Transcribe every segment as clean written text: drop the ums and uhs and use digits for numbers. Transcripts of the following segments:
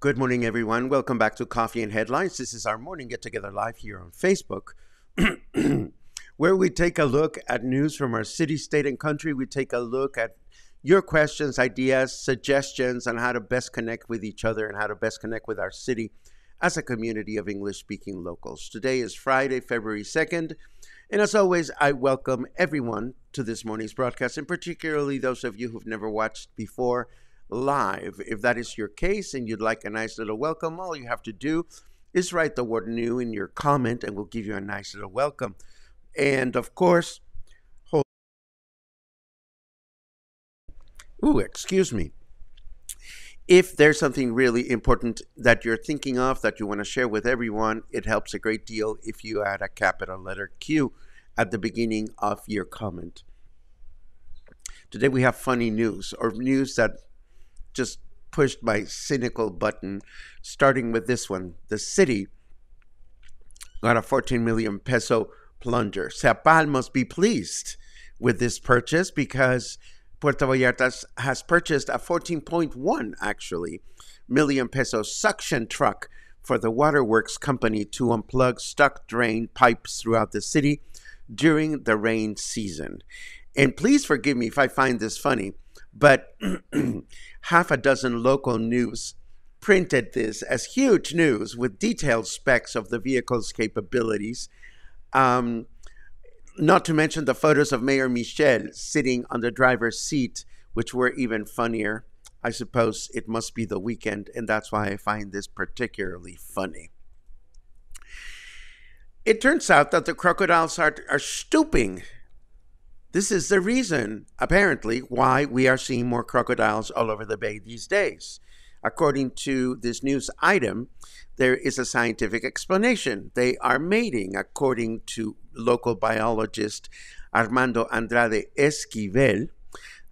Good morning, everyone. Welcome back to Coffee and Headlines. This is our morning get-together live here on Facebook, where we take a look at news from our city, state, and country. We take a look at your questions, ideas, suggestions on how to best connect with each other and how to best connect with our city as a community of English-speaking locals. Today is Friday, February 2nd, and as always, I welcome everyone to this morning's broadcast, and particularly those of you who've never watched before live. If that is your case and you'd like a nice little welcome, all you have to do is write the word new in your comment and we'll give you a nice little welcome. And of course, excuse me. If there's something really important that you're thinking of that you want to share with everyone, it helps a great deal if you add a capital letter Q at the beginning of your comment. Today we have funny news, or news that just pushed my cynical button, starting with this one. The city got a 14 million peso plunger. Zapal must be pleased with this purchase because Puerto Vallarta has purchased a 14.1 actually million peso suction truck for the waterworks company to unplug stuck drain pipes throughout the city during the rain season. And please forgive me if I find this funny, but half a dozen local news printed this as huge news with detailed specs of the vehicle's capabilities. Not to mention the photos of Mayor Michel sitting on the driver's seat, which were even funnier. I suppose it must be the weekend, and that's why I find this particularly funny. It turns out that the crocodiles are stooping. This is the reason, apparently, why we are seeing more crocodiles all over the bay these days. According to this news item, there is a scientific explanation. They are mating, according to local biologist Armando Andrade Esquivel.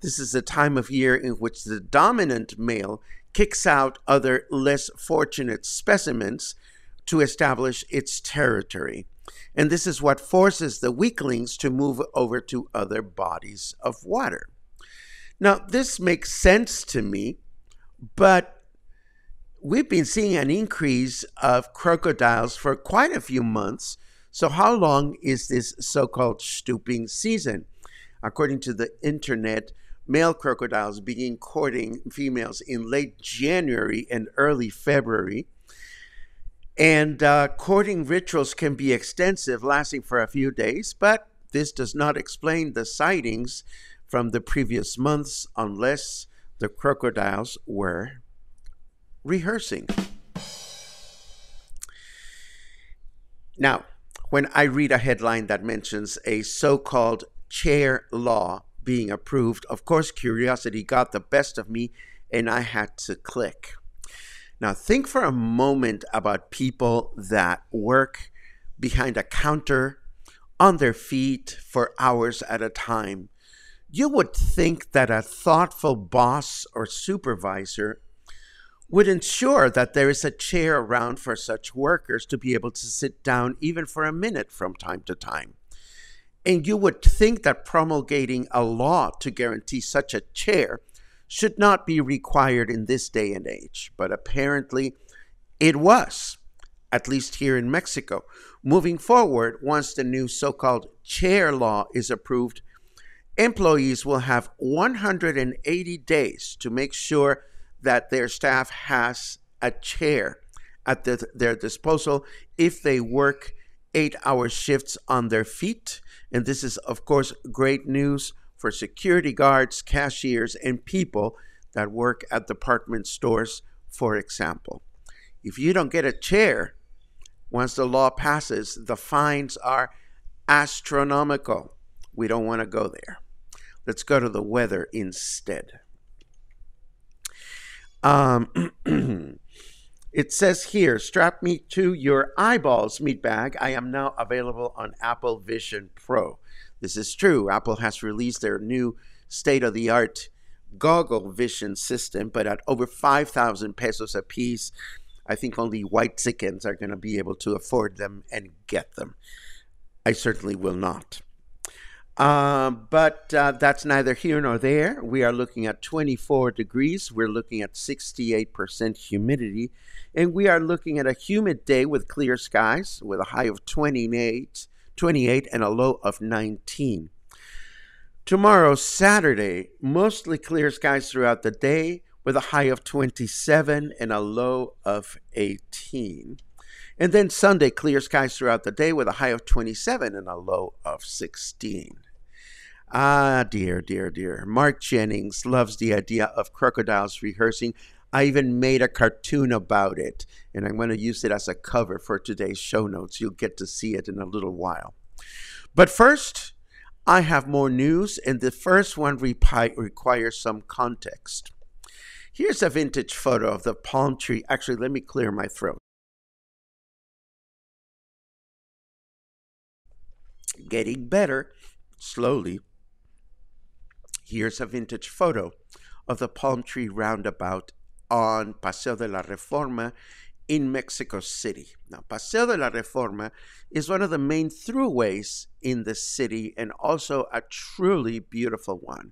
This is the time of year in which the dominant male kicks out other less fortunate specimens to establish its territory. And this is what forces the weaklings to move over to other bodies of water. Now, this makes sense to me, but we've been seeing an increase of crocodiles for quite a few months. So how long is this so-called stooping season? According to the internet, male crocodiles begin courting females in late January and early February. And courting rituals can be extensive, lasting for a few days, but this does not explain the sightings from the previous months unless the crocodiles were rehearsing. Now, when I read a headline that mentions a so-called chair law being approved, of course, curiosity got the best of me and I had to click. Now, think for a moment about people that work behind a counter on their feet for hours at a time. You would think that a thoughtful boss or supervisor would ensure that there is a chair around for such workers to be able to sit down even for a minute from time to time. And you would think that promulgating a law to guarantee such a chair should not be required in this day and age, but apparently it was, at least here in Mexico. Moving forward, once the new so-called chair law is approved, employees will have 180 days to make sure that their staff has a chair at their disposal if they work 8-hour shifts on their feet. And this is, of course, great news for security guards, cashiers, and people that work at department stores, for example. If you don't get a chair, once the law passes, the fines are astronomical. We don't want to go there. Let's go to the weather instead. It says here, strap me to your eyeballs, meat bag. I am now available on Apple Vision Pro. This is true. Apple has released their new state-of-the-art goggle vision system, but at over 5,000 pesos a piece, I think only white chickens are going to be able to afford them and get them. I certainly will not. But that's neither here nor there. We are looking at 24 degrees. We're looking at 68% humidity. And we are looking at a humid day with clear skies with a high of 28 and a low of 19. Tomorrow, Saturday, mostly clear skies throughout the day with a high of 27 and a low of 18. And then Sunday, clear skies throughout the day with a high of 27 and a low of 16. Ah, dear, dear, dear. Mark Jennings loves the idea of crocodiles rehearsing. I even made a cartoon about it, and I'm going to use it as a cover for today's show notes. You'll get to see it in a little while. But first, I have more news, and the first one requires some context. Here's a vintage photo of the palm tree. Actually, let me clear my throat. Getting better, slowly. Here's a vintage photo of the palm tree roundabout on Paseo de la Reforma in Mexico City. Now, Paseo de la Reforma is one of the main throughways in the city and also a truly beautiful one.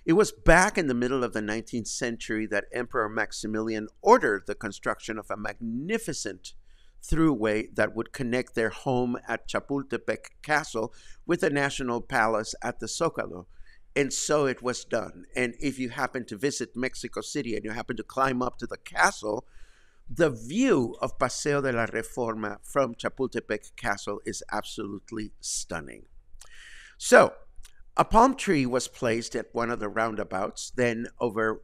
It was back in the middle of the 19th century that Emperor Maximilian ordered the construction of a magnificent throughway that would connect their home at Chapultepec Castle with the National Palace at the Zócalo. And so it was done. And if you happen to visit Mexico City and you happen to climb up to the castle, the view of Paseo de la Reforma from Chapultepec Castle is absolutely stunning. So, a palm tree was placed at one of the roundabouts. Then over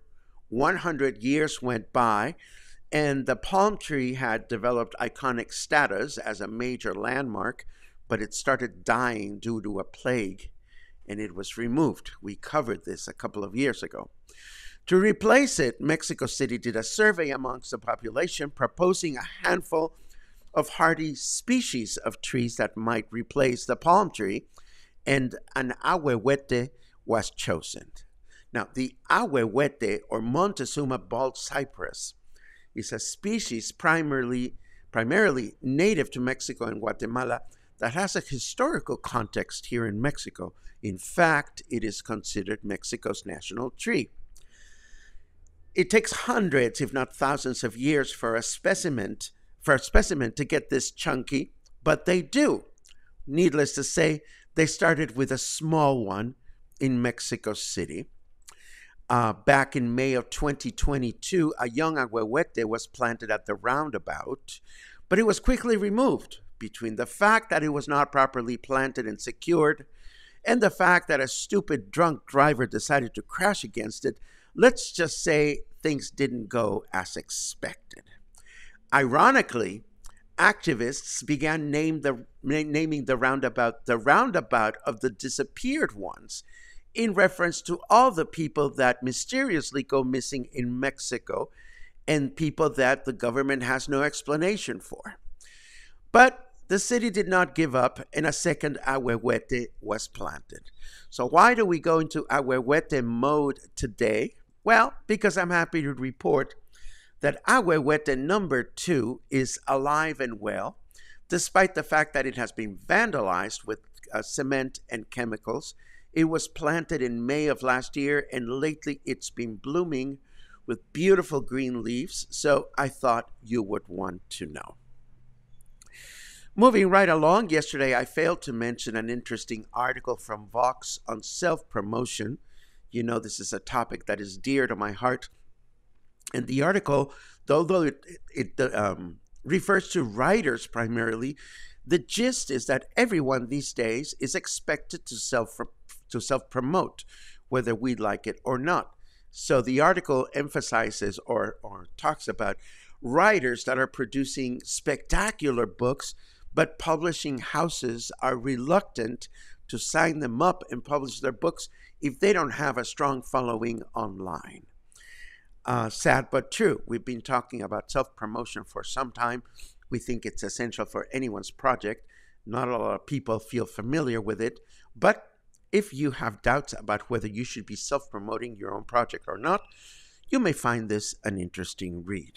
100 years went by, and the palm tree had developed iconic status as a major landmark, but it started dying due to a plague, and it was removed. We covered this a couple of years ago. To replace it, Mexico City did a survey amongst the population, proposing a handful of hardy species of trees that might replace the palm tree, and an ahuehuete was chosen. Now, the ahuehuete, or Montezuma bald cypress, is a species primarily native to Mexico and Guatemala that has a historical context here in Mexico. In fact, it is considered Mexico's national tree. It takes hundreds, if not thousands, of years for a specimen to get this chunky, but they do. Needless to say, they started with a small one in Mexico City. Back in May of 2022, a young ahuehuete was planted at the roundabout, but it was quickly removed. Between the fact that it was not properly planted and secured and the fact that a stupid drunk driver decided to crash against it, let's just say things didn't go as expected. Ironically, activists began naming the roundabout of the disappeared ones, in reference to all the people that mysteriously go missing in Mexico and people that the government has no explanation for. But the city did not give up, and a second ahuehuete was planted. So why do we go into ahuehuete mode today? Well, because I'm happy to report that Ahuehuete number 2 is alive and well, despite the fact that it has been vandalized with cement and chemicals. It was planted in May of last year, and lately it's been blooming with beautiful green leaves, so I thought you would want to know. Moving right along, yesterday I failed to mention an interesting article from Vox on self-promotion. You know, this is a topic that is dear to my heart. And the article, although it refers to writers primarily, the gist is that everyone these days is expected to self-promote, whether we like it or not. So the article emphasizes or talks about writers that are producing spectacular books, but publishing houses are reluctant to sign them up and publish their books if they don't have a strong following online. Sad but true. We've been talking about self-promotion for some time. We think it's essential for anyone's project. Not a lot of people feel familiar with it, but if you have doubts about whether you should be self-promoting your own project or not, you may find this an interesting read.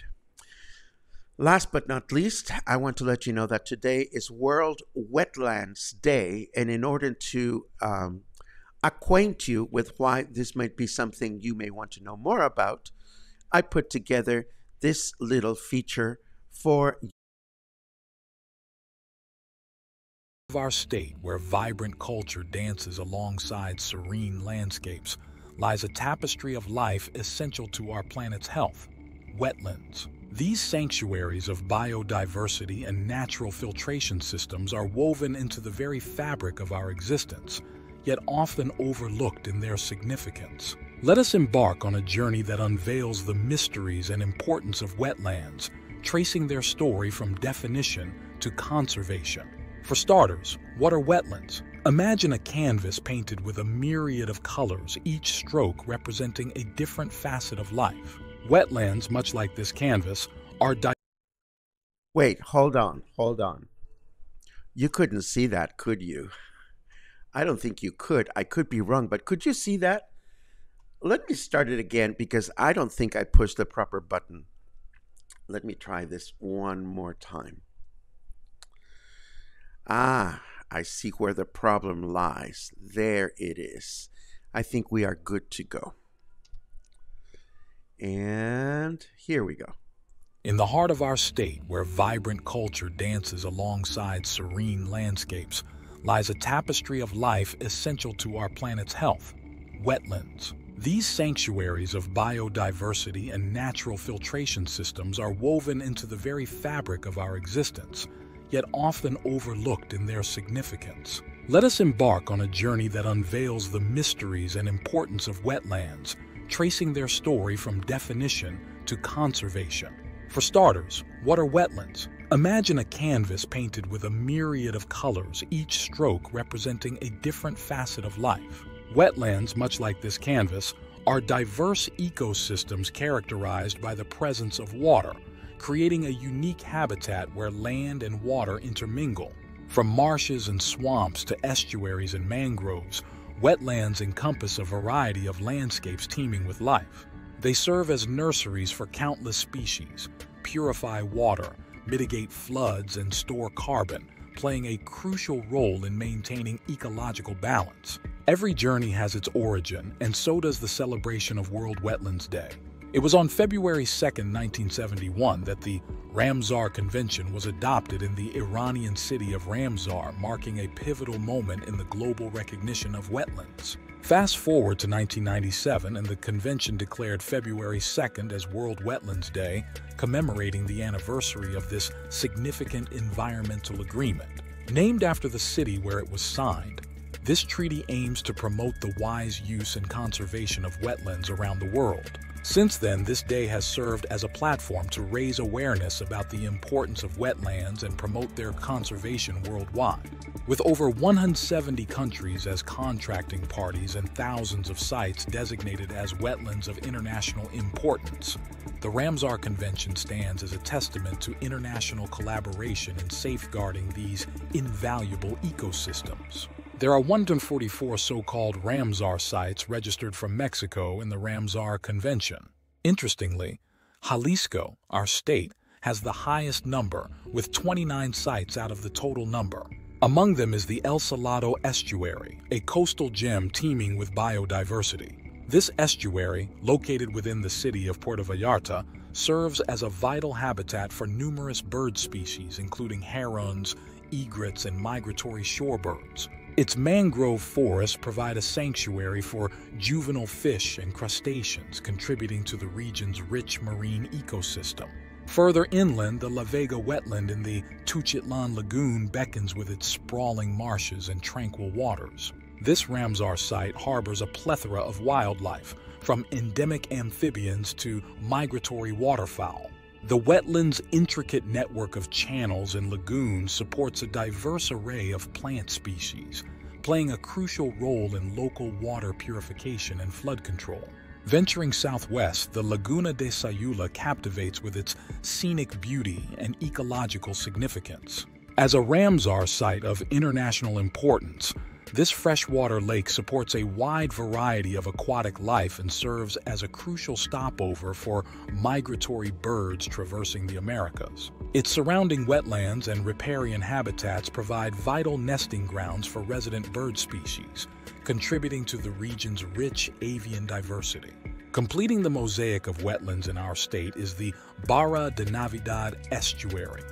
Last but not least, I want to let you know that today is World Wetlands Day, and in order to acquaint you with why this might be something you may want to know more about, I put together this little feature for you. Of our state, where vibrant culture dances alongside serene landscapes, lies a tapestry of life essential to our planet's health: wetlands. These sanctuaries of biodiversity and natural filtration systems are woven into the very fabric of our existence, yet often overlooked in their significance. Let us embark on a journey that unveils the mysteries and importance of wetlands, tracing their story from definition to conservation. For starters, what are wetlands? Imagine a canvas painted with a myriad of colors, each stroke representing a different facet of life. Wetlands, much like this canvas, are Wait, hold on. You couldn't see that, could you? I don't think you could. I could be wrong, but could you see that? Let me start it again because I don't think I pushed the proper button. Let me try this one more time. Ah, I see where the problem lies. There it is. I think we are good to go. And here we go. In the heart of our state, where vibrant culture dances alongside serene landscapes, lies a tapestry of life essential to our planet's health: wetlands. These sanctuaries of biodiversity and natural filtration systems are woven into the very fabric of our existence, yet often overlooked in their significance. Let us embark on a journey that unveils the mysteries and importance of wetlands, tracing their story from definition to conservation. For starters, what are wetlands? Imagine a canvas painted with a myriad of colors, each stroke representing a different facet of life. Wetlands, much like this canvas, are diverse ecosystems characterized by the presence of water, creating a unique habitat where land and water intermingle. From marshes and swamps to estuaries and mangroves, wetlands encompass a variety of landscapes teeming with life. They serve as nurseries for countless species, purify water, mitigate floods, and store carbon, playing a crucial role in maintaining ecological balance. Every journey has its origin, and so does the celebration of World Wetlands Day. It was on February 2, 1971, that the Ramsar Convention was adopted in the Iranian city of Ramsar, marking a pivotal moment in the global recognition of wetlands. Fast forward to 1997, and the convention declared February 2nd as World Wetlands Day, commemorating the anniversary of this significant environmental agreement. Named after the city where it was signed, this treaty aims to promote the wise use and conservation of wetlands around the world. Since then, this day has served as a platform to raise awareness about the importance of wetlands and promote their conservation worldwide. With over 170 countries as contracting parties and thousands of sites designated as wetlands of international importance, the Ramsar Convention stands as a testament to international collaboration in safeguarding these invaluable ecosystems. There are 144 so-called Ramsar sites registered from Mexico in the Ramsar Convention. Interestingly, Jalisco, our state, has the highest number, with 29 sites out of the total number. Among them is the El Salado Estuary, a coastal gem teeming with biodiversity. This estuary, located within the city of Puerto Vallarta, serves as a vital habitat for numerous bird species, including herons, egrets, and migratory shorebirds. Its mangrove forests provide a sanctuary for juvenile fish and crustaceans, contributing to the region's rich marine ecosystem. Further inland, the La Vega wetland in the Tuchitlan Lagoon beckons with its sprawling marshes and tranquil waters. This Ramsar site harbors a plethora of wildlife, from endemic amphibians to migratory waterfowl. The wetland's intricate network of channels and lagoons supports a diverse array of plant species, playing a crucial role in local water purification and flood control. Venturing southwest, the Laguna de Sayula captivates with its scenic beauty and ecological significance. As a Ramsar site of international importance, this freshwater lake supports a wide variety of aquatic life and serves as a crucial stopover for migratory birds traversing the Americas. Its surrounding wetlands and riparian habitats provide vital nesting grounds for resident bird species, contributing to the region's rich avian diversity. Completing the mosaic of wetlands in our state is the Barra de Navidad Estuary,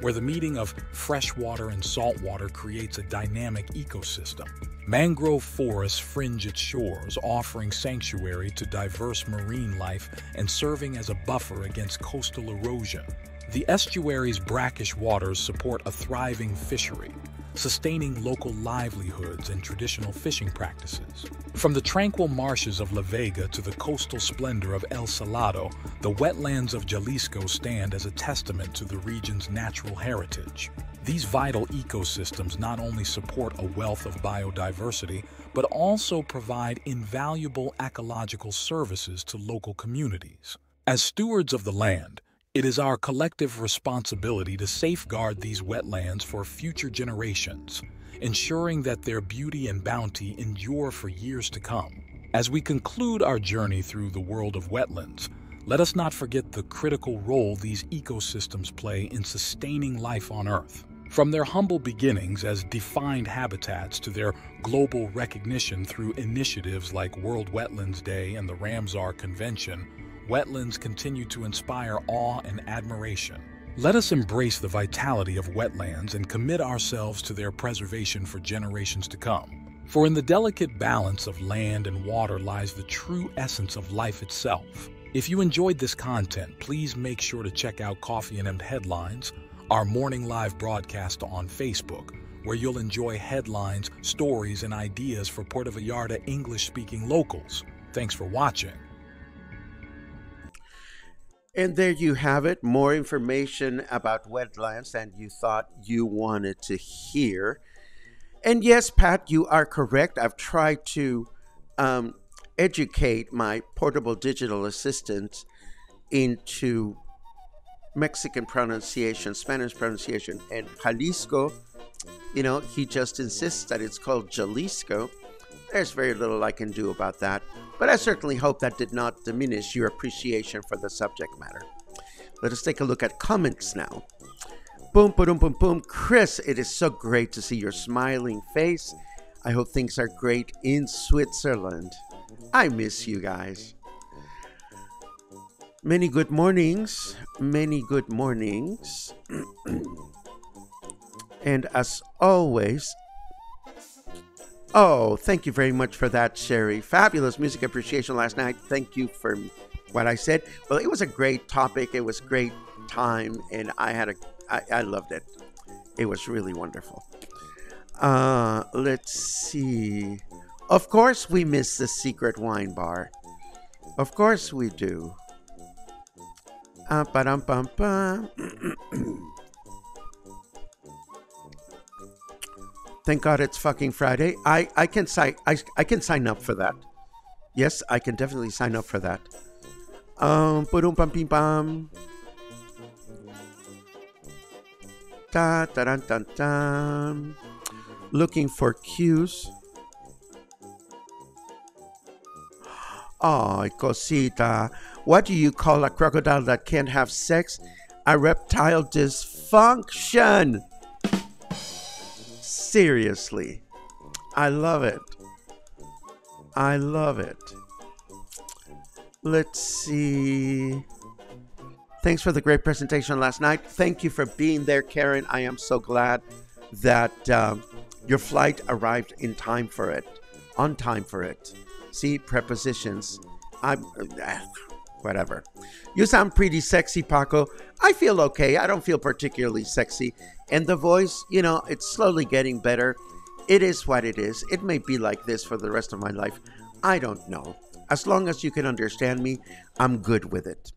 where the meeting of freshwater and saltwater creates a dynamic ecosystem. Mangrove forests fringe its shores, offering sanctuary to diverse marine life and serving as a buffer against coastal erosion. The estuary's brackish waters support a thriving fishery, sustaining local livelihoods and traditional fishing practices. From the tranquil marshes of La Vega to the coastal splendor of El Salado, the wetlands of Jalisco stand as a testament to the region's natural heritage. These vital ecosystems not only support a wealth of biodiversity, but also provide invaluable ecological services to local communities. As stewards of the land, it is our collective responsibility to safeguard these wetlands for future generations, ensuring that their beauty and bounty endure for years to come. As we conclude our journey through the world of wetlands, let us not forget the critical role these ecosystems play in sustaining life on Earth. From their humble beginnings as defined habitats to their global recognition through initiatives like World Wetlands Day and the Ramsar Convention, wetlands continue to inspire awe and admiration. Let us embrace the vitality of wetlands and commit ourselves to their preservation for generations to come. For in the delicate balance of land and water lies the true essence of life itself. If you enjoyed this content, please make sure to check out Coffee and M Headlines, our morning live broadcast on Facebook, where you'll enjoy headlines, stories, and ideas for Puerto Vallarta English-speaking locals. Thanks for watching. And there you have it, more information about wetlands than you thought you wanted to hear. And yes, Pat, you are correct. I've tried to educate my portable digital assistant into Mexican pronunciation, Spanish pronunciation, and Jalisco, he just insists that it's called Jalisco. There's very little I can do about that, but I certainly hope that did not diminish your appreciation for the subject matter. Let us take a look at comments now. Boom, boom, boom, boom. Chris, it is so great to see your smiling face. I hope things are great in Switzerland. I miss you guys. Many good mornings. Many good mornings. And as always, oh, thank you very much for that, Sherry. Fabulous music appreciation last night. Thank you for what I said. Well, it was a great topic. It was great time, and I loved it. It was really wonderful. Let's see. Of course, we miss the secret wine bar. Of course, we do. Ba-dum-bum-bum. Thank God it's fucking Friday. I can sign up for that. Yes, I can definitely sign up for that. Ba-dum-bum-bum-bum. Da-da-dun-dun-dun. Looking for cues. Ay, cosita. What do you call a crocodile that can't have sex? A reptile dysfunction. Seriously. I love it. I love it. Let's see. Thanks for the great presentation last night. Thank you for being there, Karen. I am so glad that your flight arrived in time for it. On time for it. See, prepositions. Whatever. You sound pretty sexy, Paco. I feel okay. I don't feel particularly sexy. And the voice, you know, it's slowly getting better. It is what it is. It may be like this for the rest of my life. I don't know. As long as you can understand me, I'm good with it.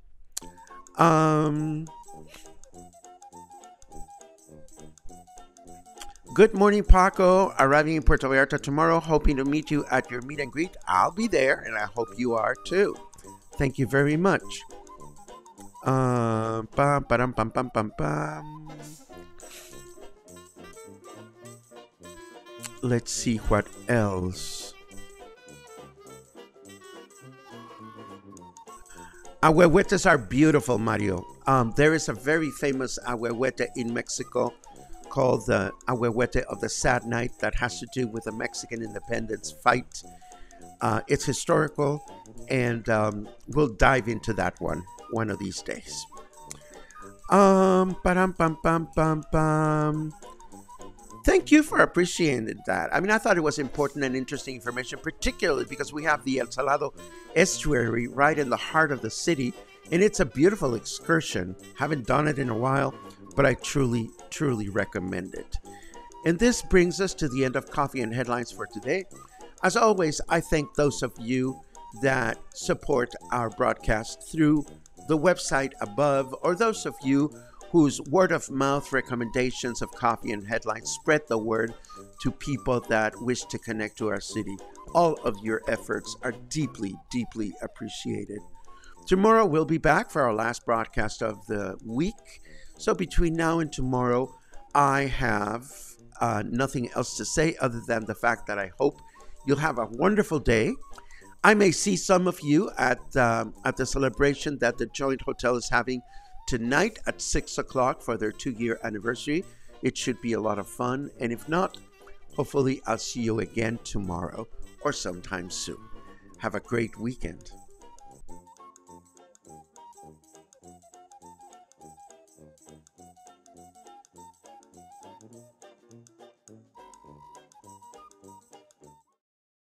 Good morning, Paco. Arriving in Puerto Vallarta tomorrow, hoping to meet you at your meet and greet. I'll be there, and I hope you are too. Thank you very much. Let's see what else. Ahuehuetes are beautiful, Mario. There is a very famous ahuehuete in Mexico called the Ahuehuete of the Sad Night that has to do with the Mexican independence fight. It's historical, and we'll dive into that one of these days. Thank you for appreciating that. I mean, I thought it was important and interesting information, particularly because we have the El Salado estuary right in the heart of the city, and it's a beautiful excursion. Haven't done it in a while, but I truly, truly recommend it. And this brings us to the end of Coffee and Headlines for today. As always, I thank those of you that support our broadcast through the website above, or those of you whose word-of-mouth recommendations of Coffee and Headlines spread the word to people that wish to connect to our city. All of your efforts are deeply, deeply appreciated. Tomorrow we'll be back for our last broadcast of the week. So between now and tomorrow, I have nothing else to say other than the fact that I hope you'll have a wonderful day. I may see some of you at the celebration that the Joint Hotel is having tonight at 6 o'clock for their 2-year anniversary. It should be a lot of fun. And if not, hopefully I'll see you again tomorrow or sometime soon. Have a great weekend.